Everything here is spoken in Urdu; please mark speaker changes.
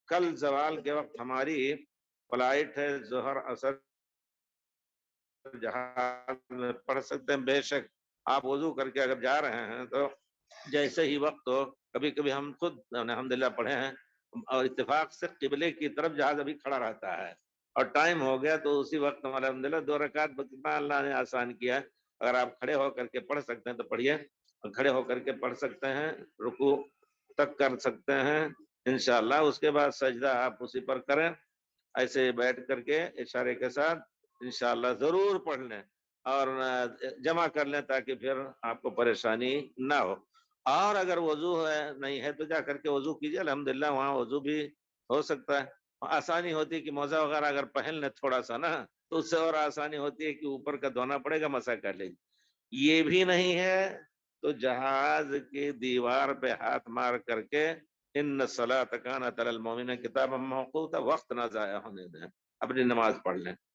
Speaker 1: کل زوال کے وقت ہماری فلائٹ ہے، ظہر اثر جہاز میں پڑھ سکتے ہیں، بے شک آپ وضو کر کے اگر جا رہے ہیں تو جیسے ہی وقت ہو، کبھی کبھی ہم خود الحمدللہ پڑھے ہیں، اور اتفاق سے قبلے کی طرف جہاز ابھی کھڑا رہتا ہے اور ٹائم ہو گیا تو اسی وقت ہم الحمدللہ 2 رکعت کتنا اللہ نے آسان کیا ہے۔ اگر آپ کھڑے ہو کر کے پڑھ سکتے ہیں تو پڑھیے، اور کھڑے ہو کر کے پڑھ سکتے ہیں، رکوع تک کر سکتے ہیں انشاءاللہ۔ اس کے بعد سجدہ آپ اسی پر کریں، ایسے بیٹھ کر کے اشارے کے ساتھ انشاءاللہ ضرور پڑھ لیں اور جمع کر لیں تاکہ پھر آپ کو پریشانی نہ ہو۔ اور اگر وضو ہے نہیں ہے تو جا کر کے وضو کیجیے، الحمدللہ وہاں وضو بھی ہو سکتا ہے۔ آسانی ہوتی ہے کہ موزہ وغیرہ اگر پہن لیں تھوڑا سا نا تو اس سے اور آسانی ہوتی ہے کہ اوپر کا دھونا پڑے گا، مسح کر لیں۔ یہ بھی نہیں ہے تو جہاز کی دیوار پہ ہاتھ مار کر کے ان الصلاۃ کانت علی المؤمنین کتابا موقوتا، وقت نہ ضائع ہونے دیں، اپنی نماز پڑھ لیں۔